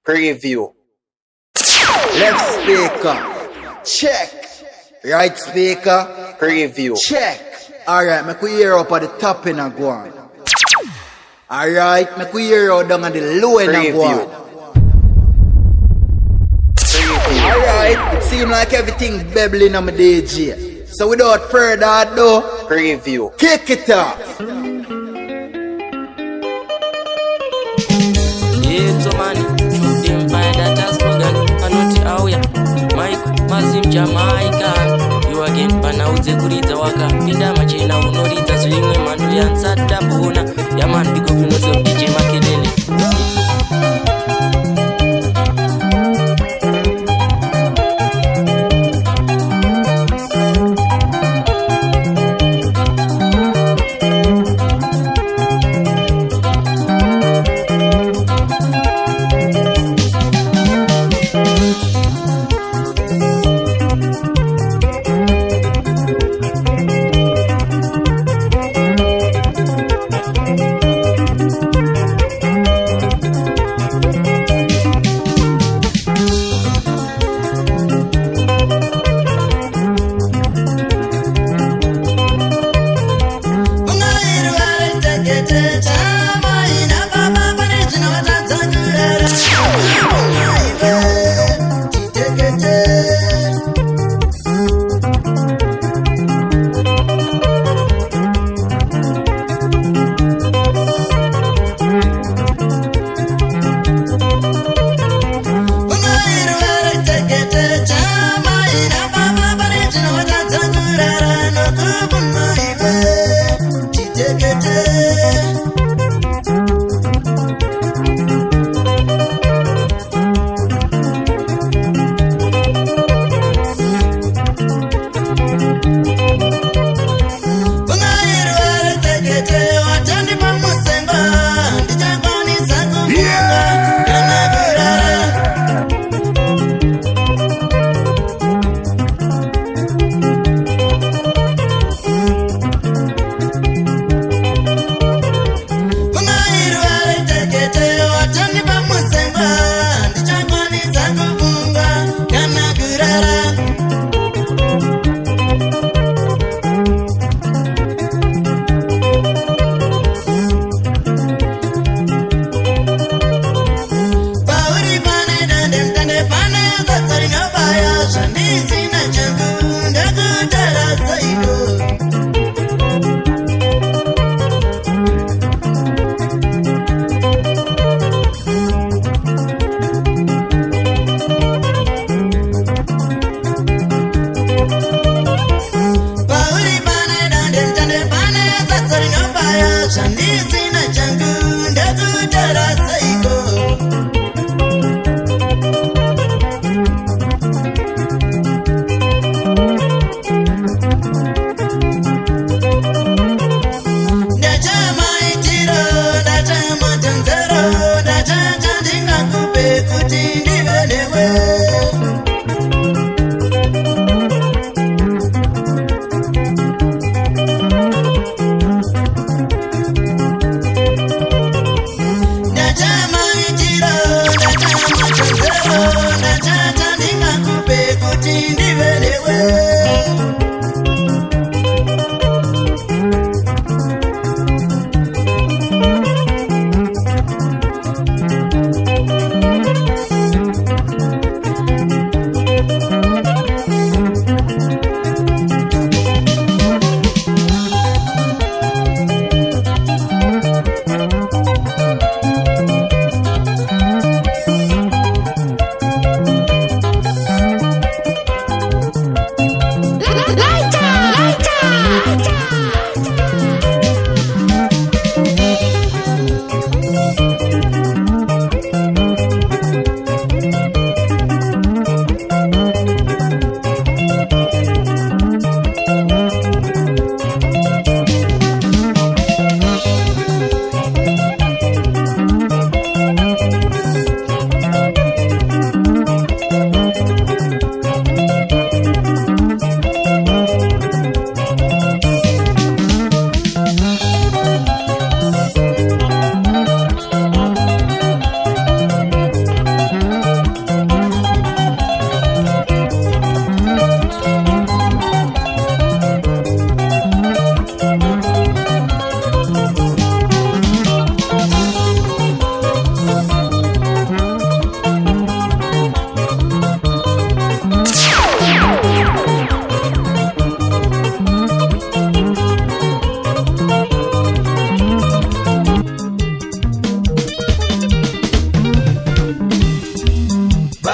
Preview. Left speaker, check. Right speaker, Preview. check. Alright, make we hear up at the top in a go on. Alright, make we hear out down at the low in a go on. Alright, it seems like everything bubbling on my DJ. So without further ado, Preview. kick it off. Yeah, so man, shoot them by that as slogan. I know the area. Mike, Mazim Jamaica. You again, panauze kurita waka. Pinda machina unorita swingwe manu yansada buna. Yaman big up yourself DJ Makelele.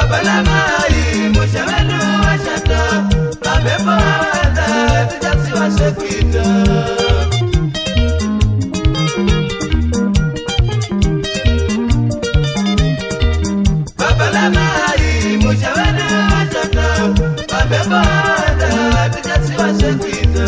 Babalamai, Mushavanu, Washata, Babemada, Tijasi Washakwita. Babalamai, Mushavanu, Washata, Babemada, Tijasi Washakwita.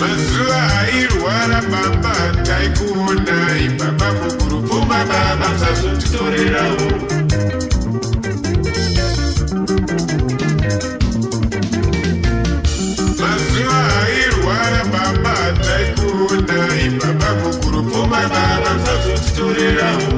Mazuwa airwara baba taikuonai baba mukuru pfuma baba musazotitorerawo mazuva airwara baba taikuonai baba mukuru pfuma baba musazotitorerawo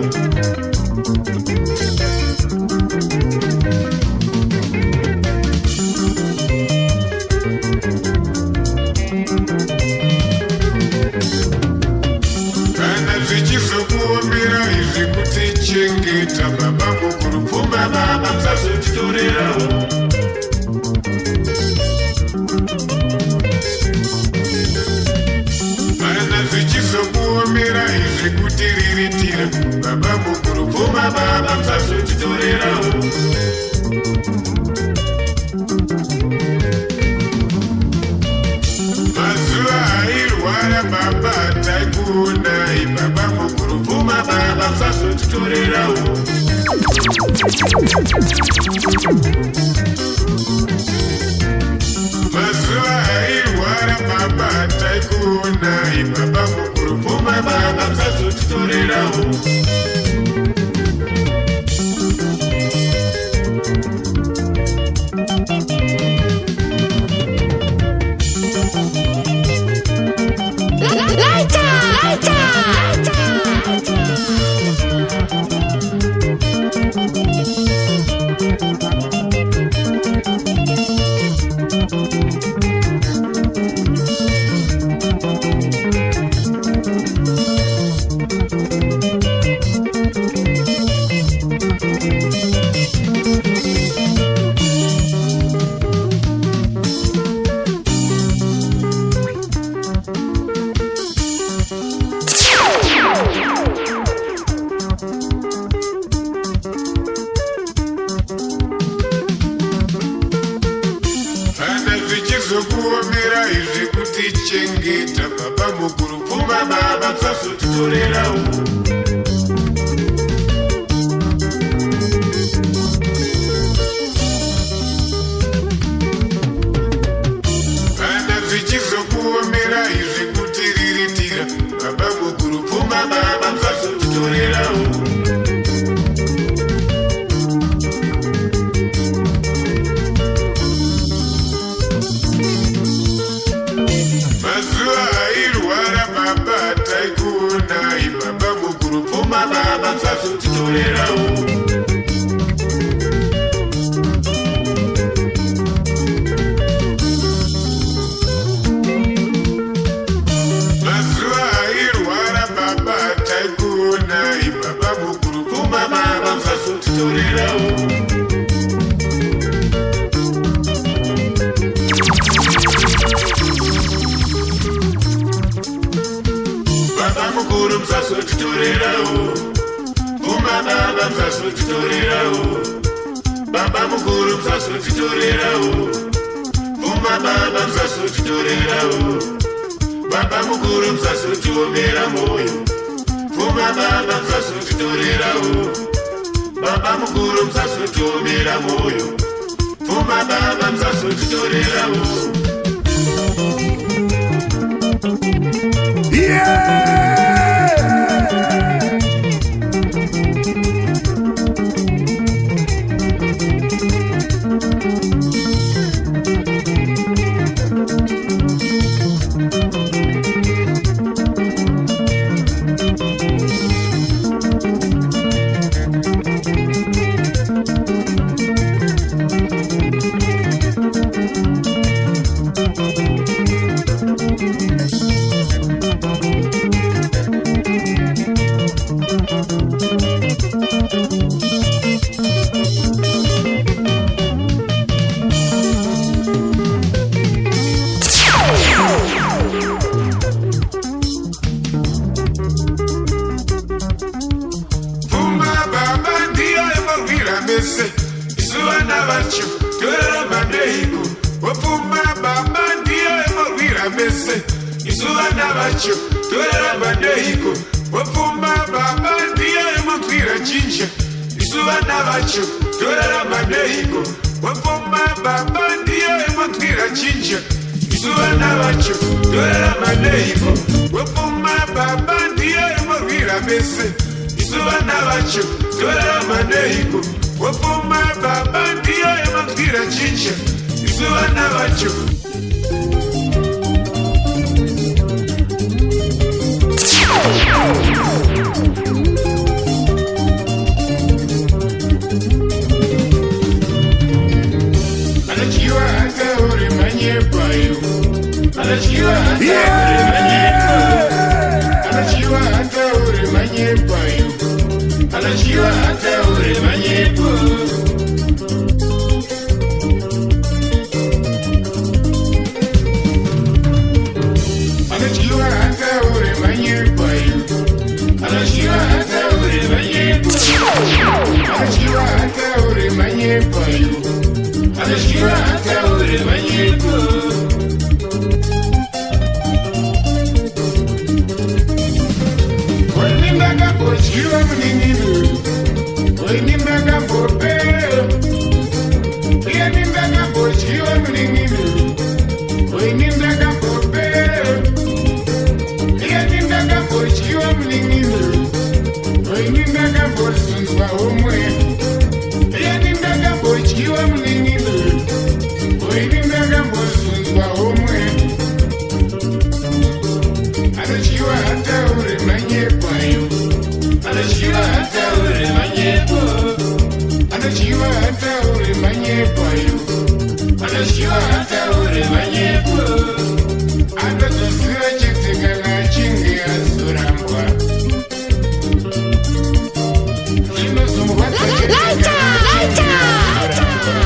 chengeta baba mukuru pfuma baba musazotitorerawo kana zvichizokuomera izvi kutiriritira baba mukuru pfuma baba musazotitorerawo mazuva airwara baba taikuonai baba mukuru pfuma baba musazotitorerawo mazuva airwara baba taikuonai baba mukuru pfuma baba musazotitorerawo zvichizokuomera izvi kutichengeta baba mukuru pfuma baba musazotitorerawo kana zvichizokuomera izvi kutiriritira baba mukuru pfuma baba musazotitorerawo mazuva airwara baba taikuonai baba mukuru pfuma baba musazotitorerawo mazuva airwara baba taikuonai baba mukuru pfuma baba musazotitorerawo baba mukuru musazotitorerawo pfuma baba musazotitorerawo baba mukuru musazotitorerawo pfuma baba musazotitorerawo baba mukuru musazotiomera moyo pfuma baba musazotitorerawo baba mukuru musazotiomera moyo pfuma baba musazotitorerawo mese isuwana vacho torera mandeiko wapfuma baba ndiyo emorwira mese isuwana vacho torera mandeiko wapfuma baba ndiyo emorwira jinja isuwana vacho torera mandeiko wapfuma baba ndiyo emorwira jinja isuwana vacho torera mandeiko wapfuma Wopuma baba ndiyo imogwira bese Isubana wacho Tora maneiko Wopuma baba ndiyo imogwira chicha Isubana wacho Anachiwa hata uri manye payo Anachiwa hata uri manye payo Anachiwa hata uri manye payo Anachiwa hata uri manye payo Anachiwa hata uri manye payo Anachiwa hata uri manye payo Anachiwa hata uri manye payo Nimbaga bochiwa mninginu nimbaga bope Pia nimbaga bochiwa mninginu nimbaga bope Pia nimbaga bochiwa mninginu nimbaga bosunzwa umwe Pia nimbaga bochiwa mninginu nimbaga bosunzwa umwe Anachiwa hata uri manye payo Anachiwa hata uri manye payo Anachiwa hata uri manye payo Anachiwa hata uri manye payo Anatosiwa chitikana chingi asurambwa Inozumwa chitikana chingi asurambwa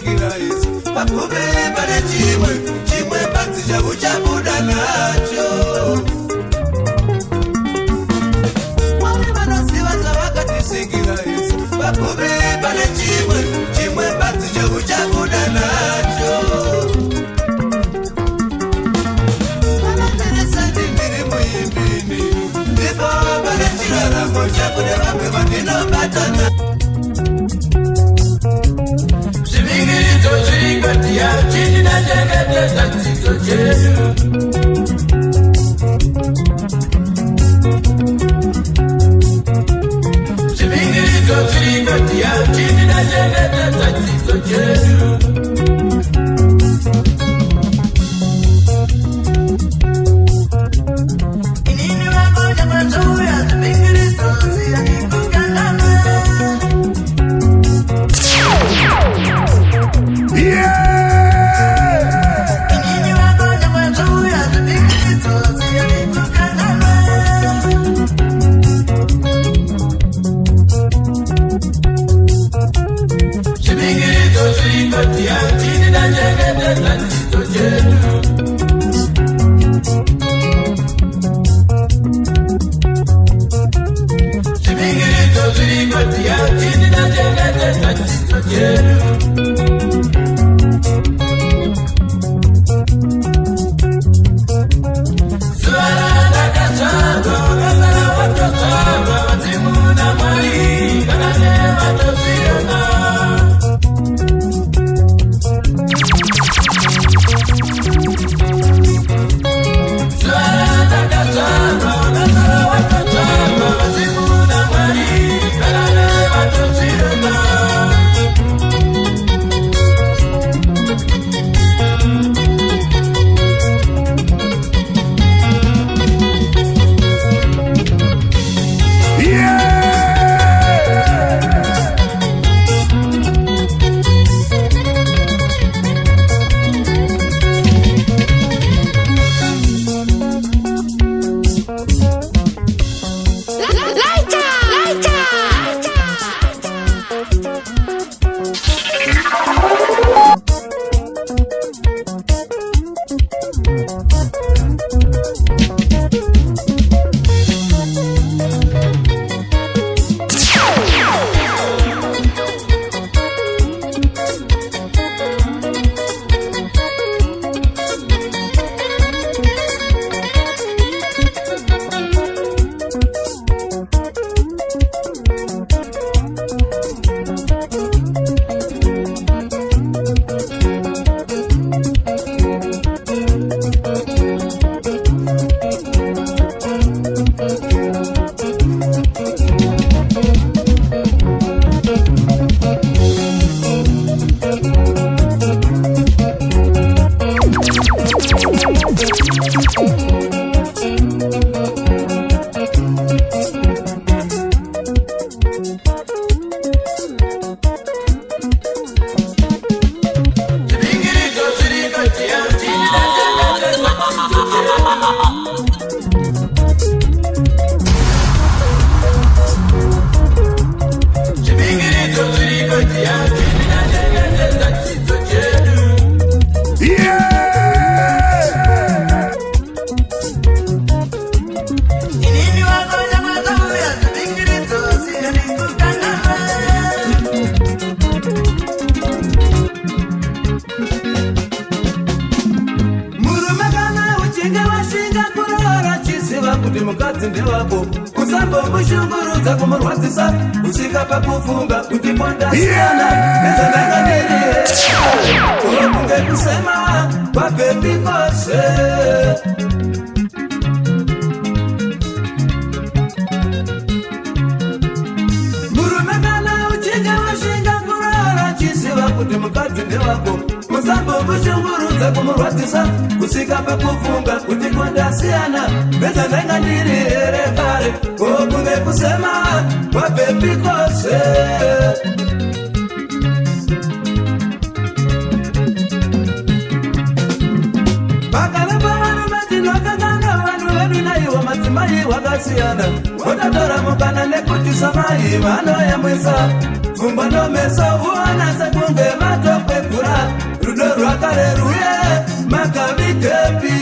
kusingira isu pakuve pane chimwe panzi chabuda nacho wale vanoziva zvavakatisingira isu pakuve pane chimwe panzi chabuda nacho vanateresandi mbiri muimbini ndipo pane chiraramo chakune vamwe vandinobatana zvivingirito zvirikatiya chininachengetedza dzidzo chedu zvivingirito zvirikatiya chininachengetedza dzidzo chedu inini vakonya mazouya zvivingirito ziyanikukanana mukadzi ndewako usambomushungurudza kumurwadzisa kusvika pakufunga kuti kwandasiyana nezvandanganiri kunge kusema kwabebi kose murume kana uchinge washinga kurara chiziva kuti mukadzi ndewako musambomushungurudza kumurwadzisa kusvika pakufunga kuti kwandasiyana nezvandanganiri here kare kunge kusema kwabebi kose madzimai wakasiyana watatora mukana nekuti samai vanoyamwisa Fumba no meso uona sekunge matope kura rudo rwakare ruye makabikepi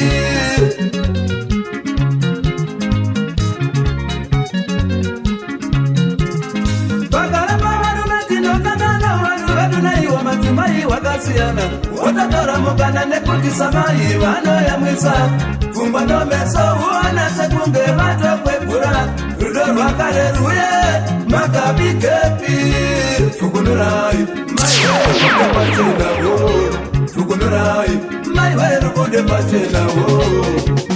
Bagara bawaru matino kanana wanu Adunai wa matumai wakasiana Watatora mukana nekuti samai wano ya mwisa Fumba no meso uona sekunge matope kura rudo rwakare ruye makabikepi Fukunurai, my way, Fukunurai, my way, Rude Pachena.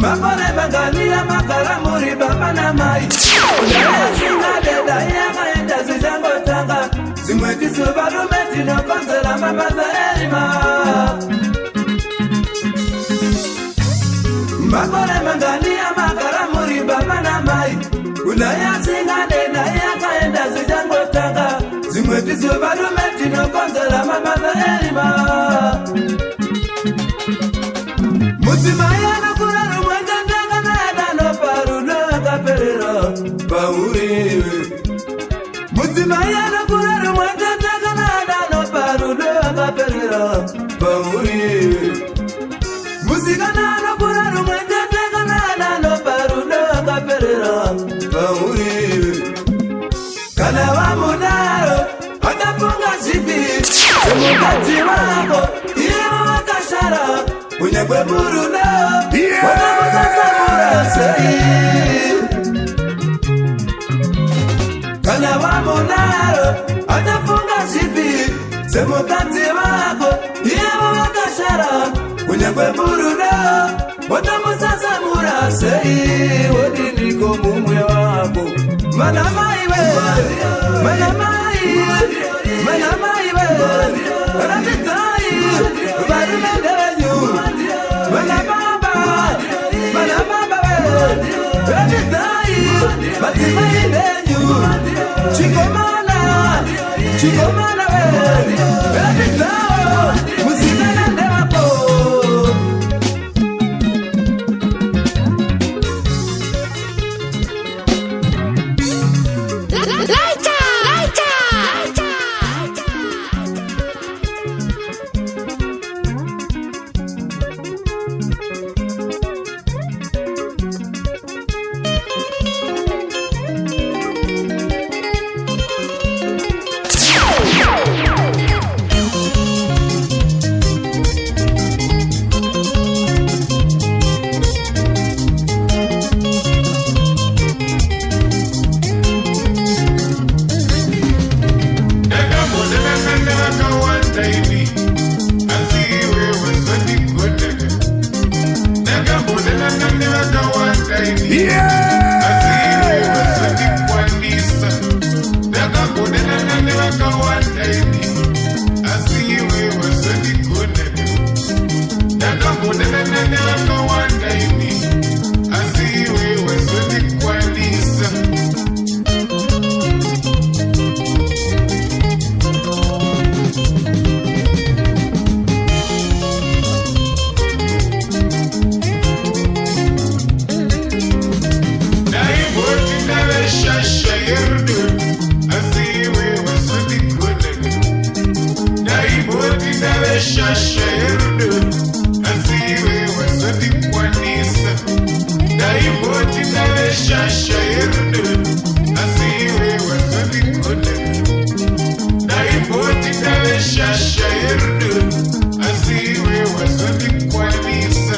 Mapore bagalia makara muri baba na mai Singa deda yanga enda zijango tanga Zimweti subaru meti no konzela mama za elima Mapore bagalia makara muri baba na mai Ulaya singa deda yanga enda zijango tanga Zimweti subaru meti no konzela mama za elima Mutimaya na kuraru Pauri Mutimaya na kuraru mwantata kanada no parudo akaperera Pauri Musikana na kuraru mwantata kanada no parudo akaperera Pauri Kana wa munaro atafunga zipi Semukati wako iyo wakashara Unyekwe burudo Watakusasa sei Kana wa munaro atafunga zipi Semukati wako iyo wakashara Unyekwe burudo Watakusasa sei Wodiniko mumwe wako Manama iwe Manama iwe Manama iwe Ratitai Barumendenyu Manababa Manababa Ratitai Batimendenyu Chikomana Chikomana Ratitao Musimena Dewapo ini asiwe wazondigoneka ndakambonana nevakawanda ini asiwe wazondikwanisa ndakambonana nevakawanda ini asiwe wazondigoneka ndakambonana nevakawanda ini asiwe wazondikwanisa Shashayerdu, asiwe wazondikwanisa. Daiboti nawe shashayerdu, asiwe wazondigoneka. Daiboti nawe shashayerdu, asiwe wazondikwanisa.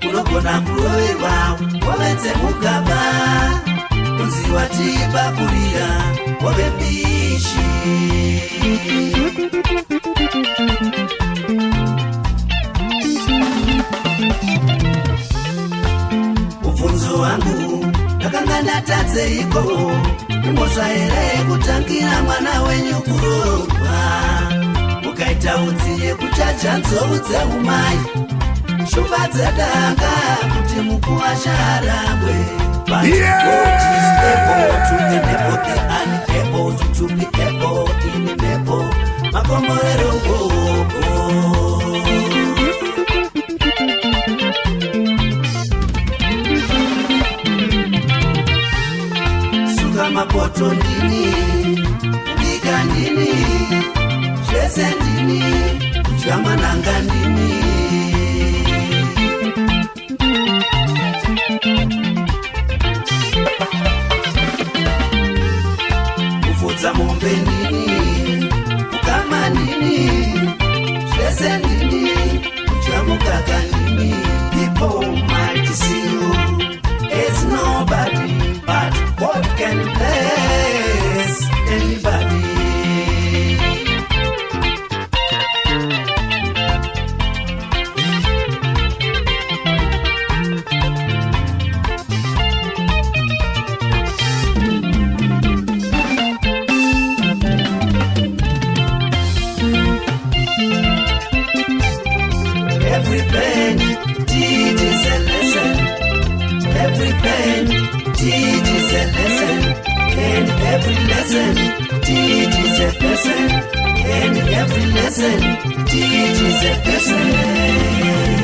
Unogona kuroverwa wovetse mugaba kunzi watipa kurira ngove mbishi. Ufunzo wangu nakangana tatseiko imosva here kutangira mwana wenyu kuropa ukaita udziye kuchacha nzou dzeumai shumba dzedanga kuti mukuwasharabwe But what is able to enable the unable to be able in the able makomorero suka mapoto ndini kubika ndini zvese ndini zvamananga ndini kufudza mombe ndini ukama ndini zvese ndini zvamukaka ndini. People might see you as nobody, but God can bless anybody. Every pain teaches a lesson. Every pain teaches a lesson. And every lesson teaches a lesson. And every lesson teaches a lesson.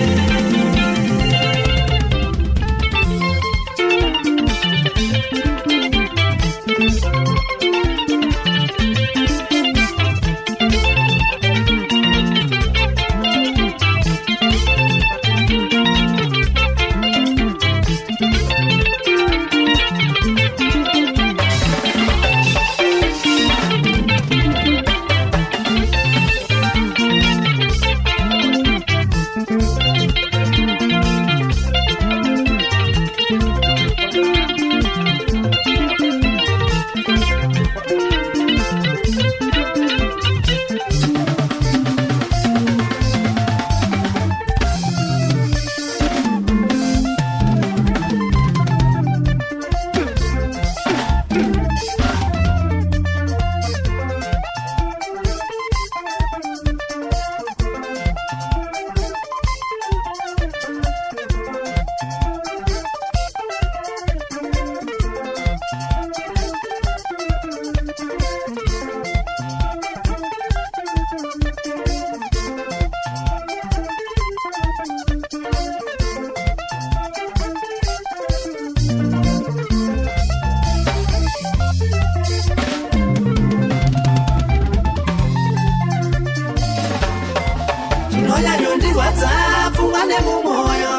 Ndinonyanyondirwadza pfungwa nemumoyo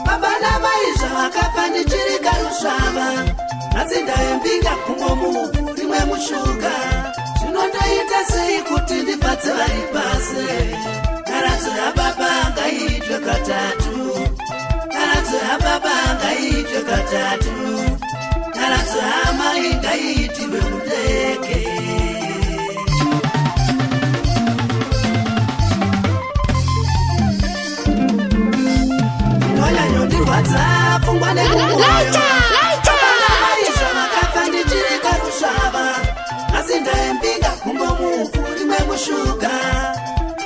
baba namai zvavakafa ndichirika rusvava nhasi ndayembinga kumwe muvhu rimwe mushuga zvinondoita sei kuti ndibvadze vari pasi nharadzo yababa ngaitwe katatu nharadzo yababa ngaitwe katatu nharadzo yamai ngaitirwe mudeke ndinonyanyondirwadza pfungwa nemumoyo zvavakafa ndichirika rusvava asi ndayembinga kumwe muvhu rimwe mushuga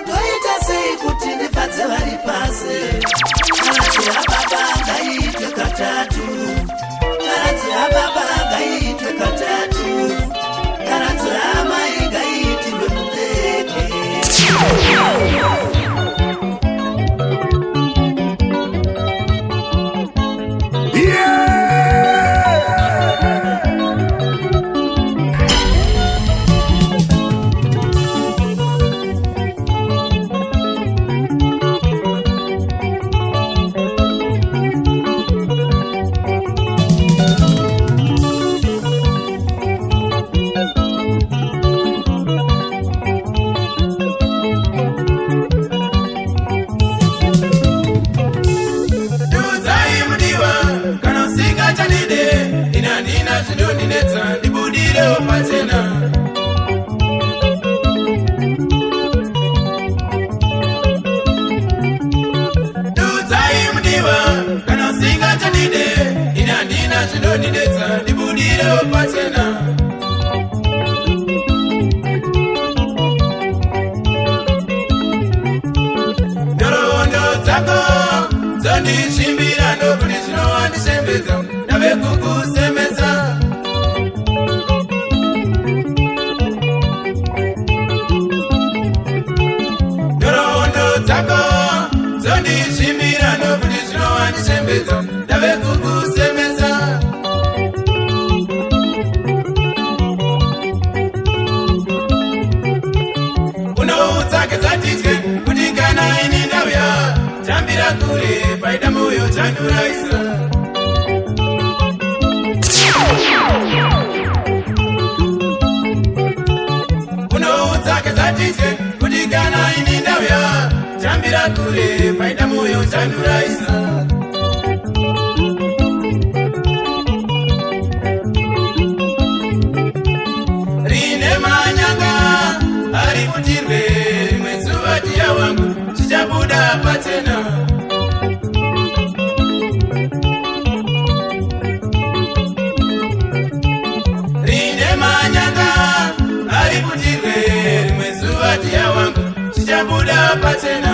ndoita sei kuti ndibvadze vari pasi nharadzo yababa ngaitwe katatu nharadzo yababa ngaitwe katatu nharadzo yamai ngaitirwe mudeke Zondisimbira ndokuti zvinowandisembedza ndave kukusemesa. Nhoroondo dzako zondisimbira ndokuti zvinowandisembedza ndave kukusemesa. Unoudza kezvatidye kuti kana ini ndauya tambira kure paida moyo chanduraisa. Unoudza kezvatidye kuti kana ini ndauya tambira kure paida moyo chanduraisa. Rine manyanga ari mutirwe rimwe zuva diya wangu chichabuda pachena. Rine manyanga ari mutirwe rimwe zuva diya wangu chichabuda pachena.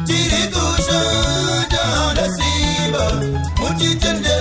Tiri kusha da simba, muti tende.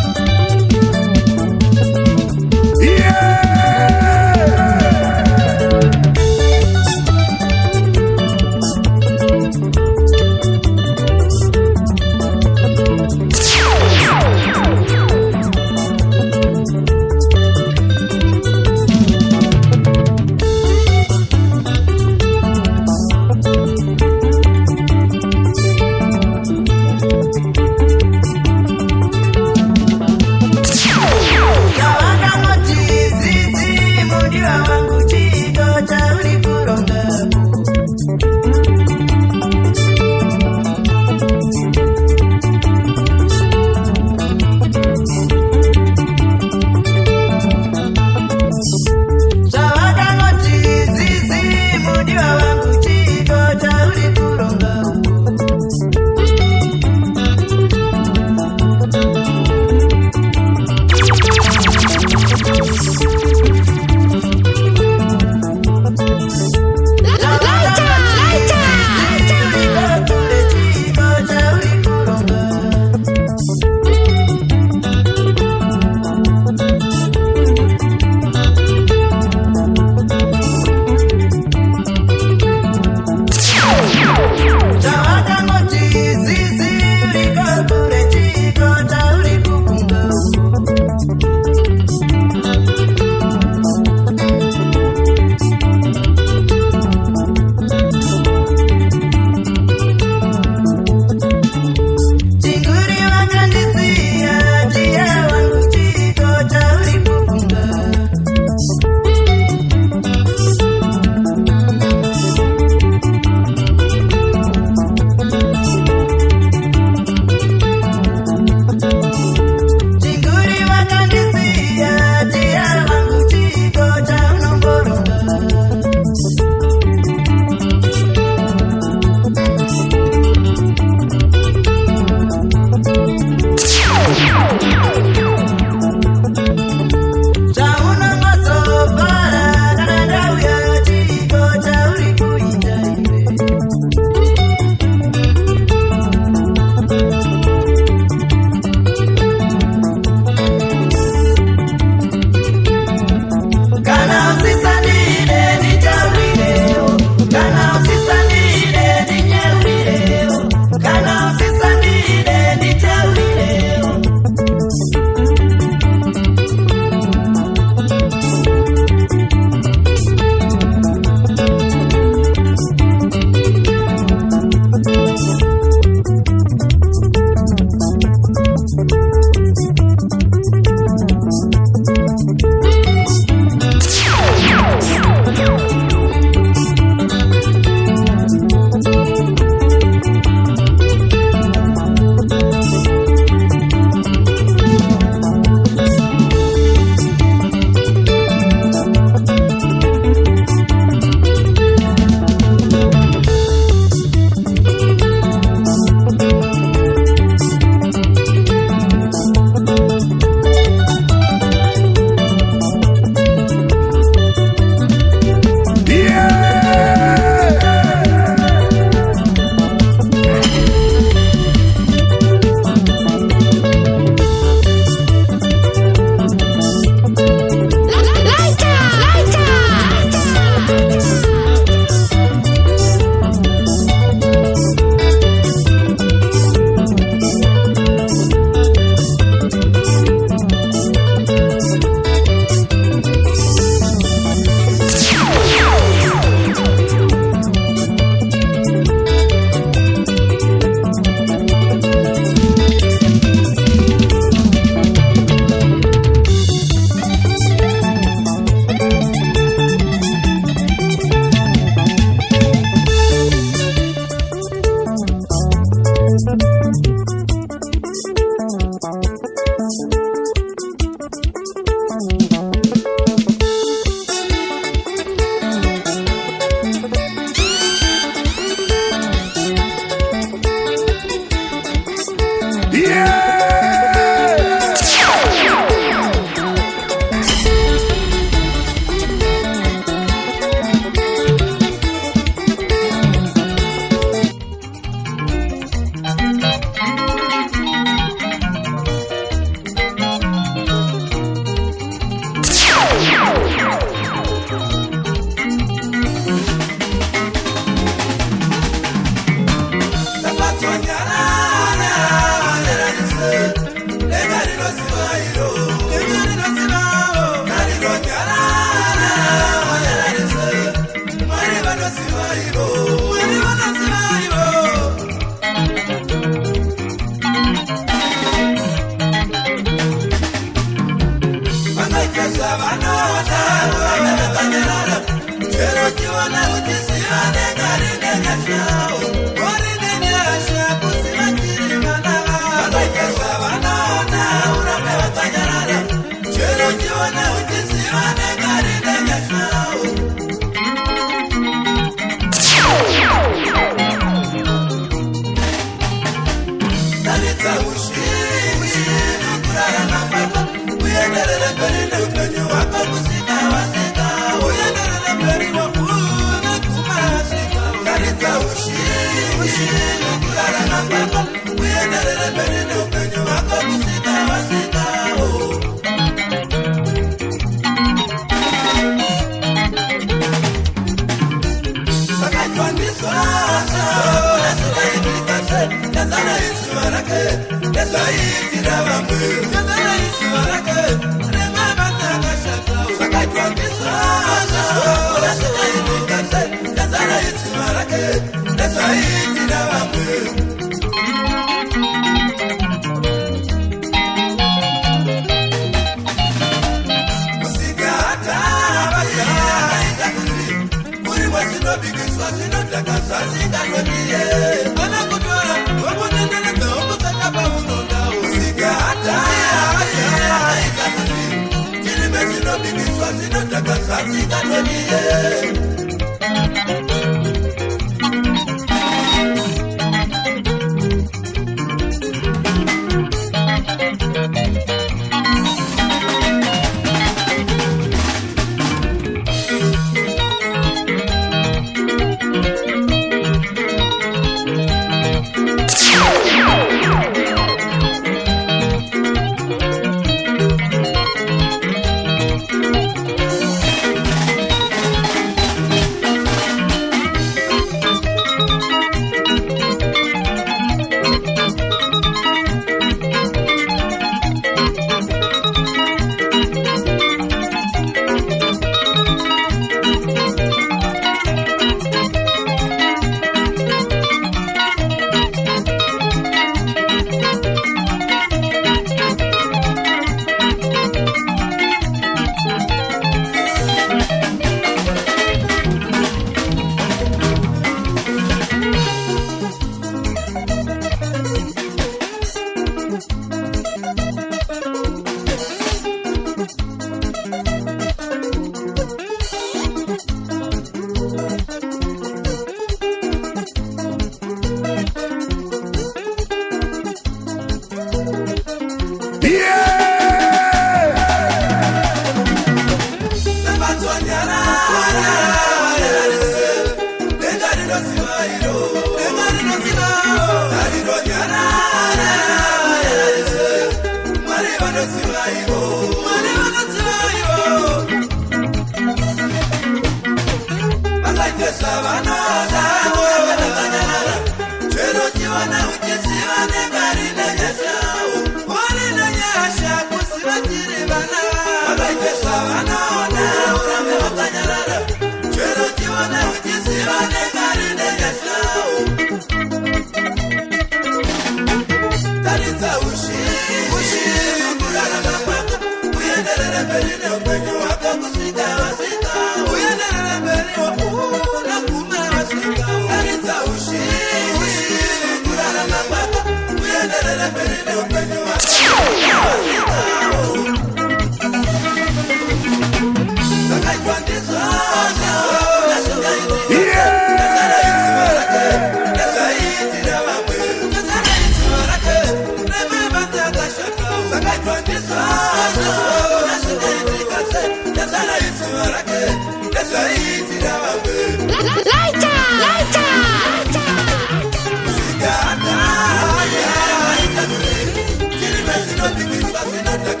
Not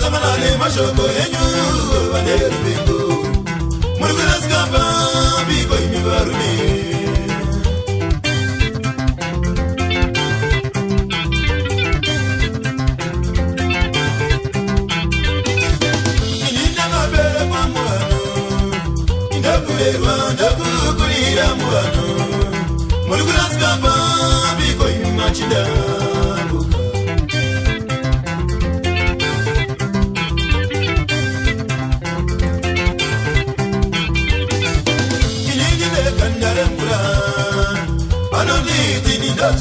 Samanale mashoko enyu bandere bingo Murugula skamba biko imibarume Ininda mabere kwa mwano Indakulewa ndakukulira mwano Murugula skamba biko imimachida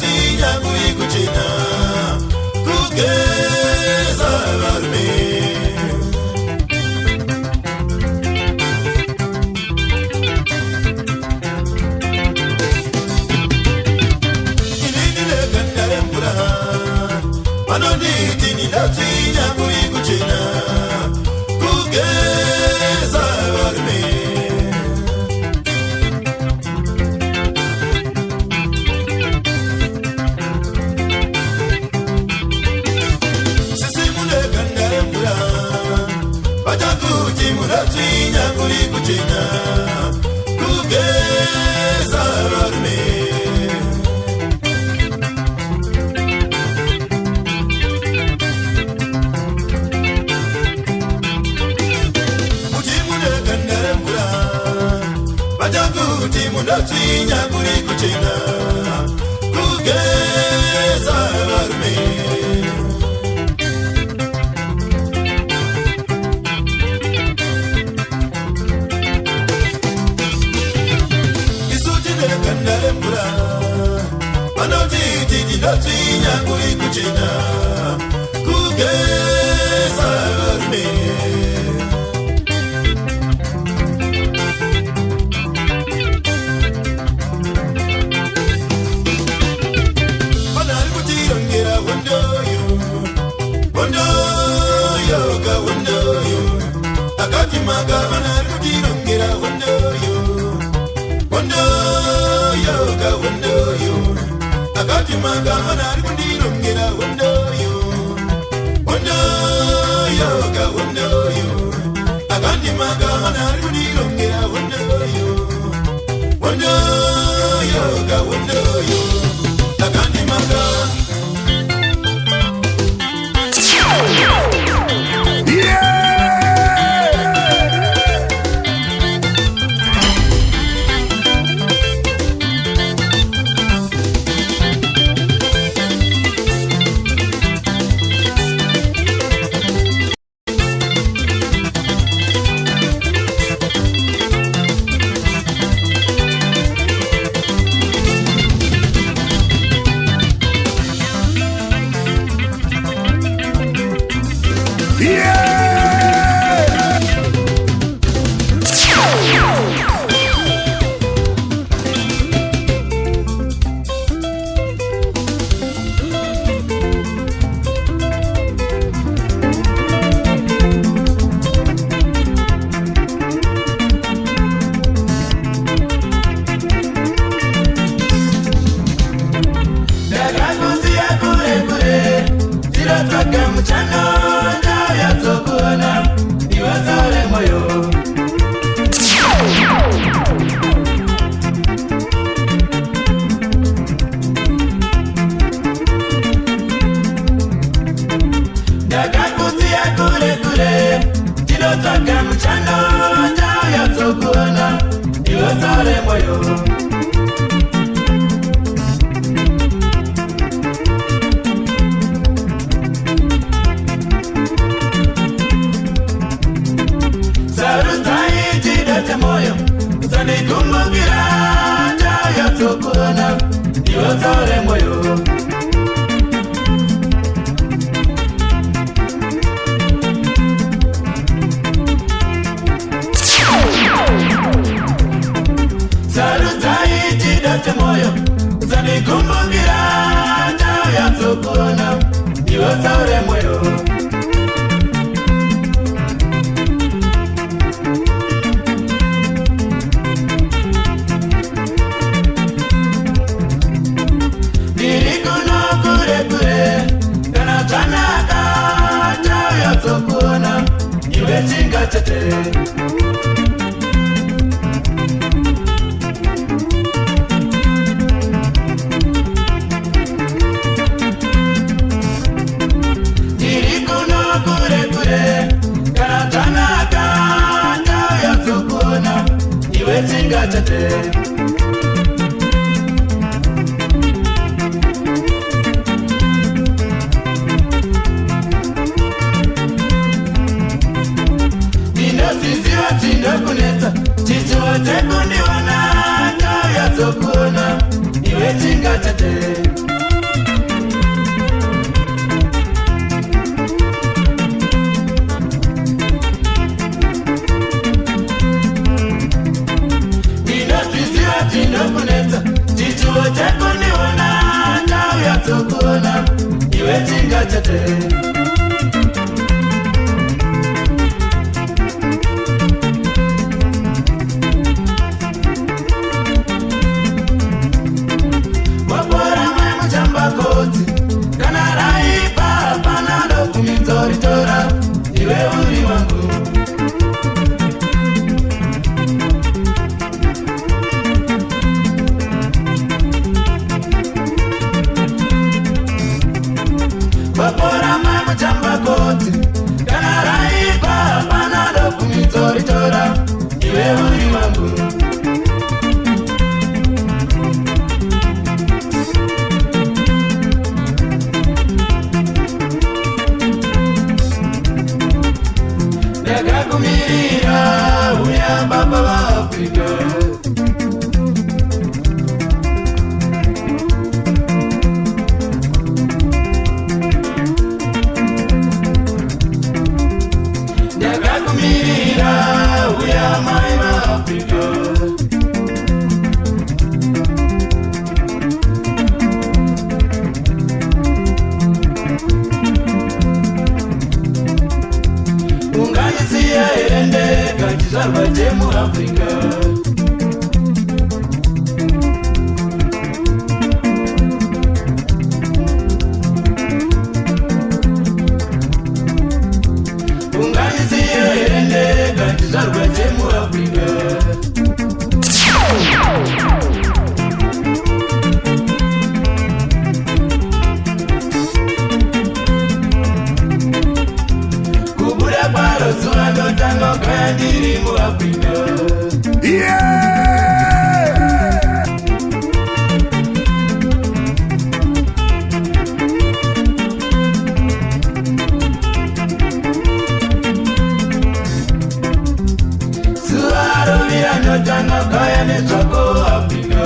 Tinya kui kuchina kugeza varme Inini kandare mpura Manoni tinya kui kuchina kugeza varme Tinya kuri kuchina kugeza varme Mujimune kandare mpura Bajaku timunda tinya kuri kuchina kugeza varme Tinya kuri kuchina kugeza varme Banari kutirongera wondoyo ga wondoyo Akati maga banari kutirongera wondoyo ga wondoyo Akati maga manari kundirongera wondoyo ga wondoyo Akati maga manari kundirongera wondoyo ga wondoyo Akati maga Sokona chate. Wetinga chate. Ninafizia tinda kuneta, chitu wate kundiwana, kaya tokuna, wetinga chate. Tekuniona na ya tokuna iwe tinga chate. Wapora mwe mchamba koti kana raipa panado kumitori tora iwe uri wangu. Wapora mwe mchamba koti kana raipa panado kumitori tora iwe uri wangu. Nekakumirira uya baba wa Afrika. Mu Afrika. Unganisiye ende katizarwa mu Afrika. Kubura paro suando tango kandiri mu Afrika. Suaro mirando tango kaya ne choko Afrika.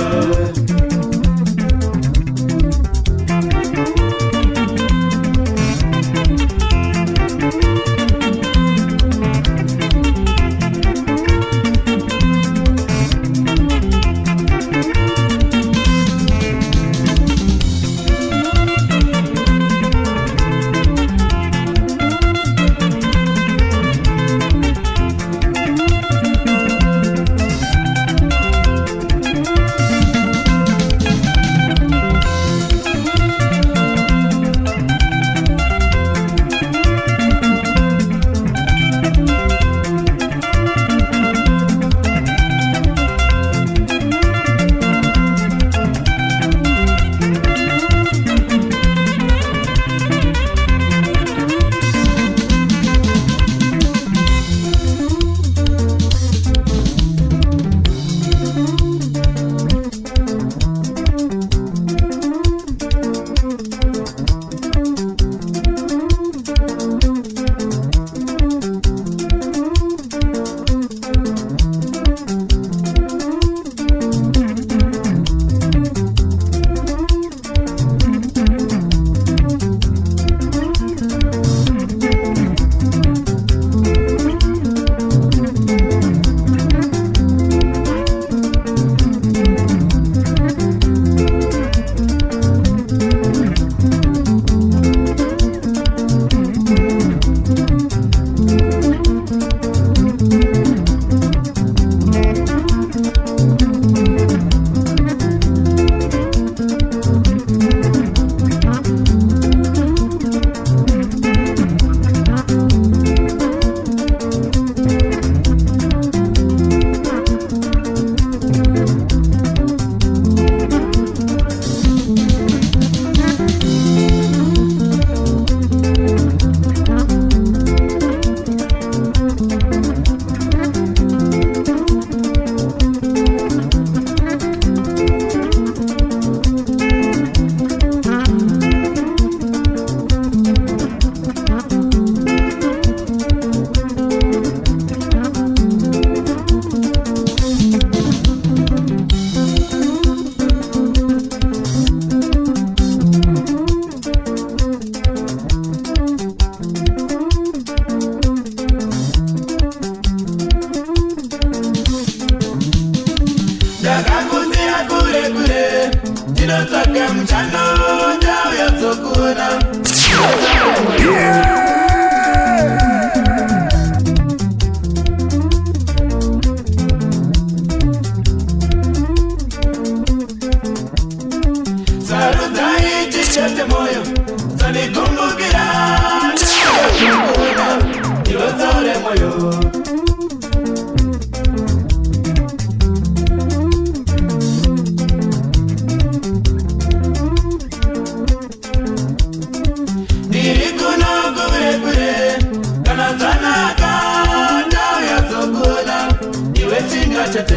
chete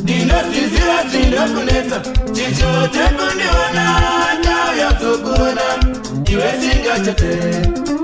Ndinotiziva zvinokunetsa chichote kundiona ndauya kuzokuna iwe singa chete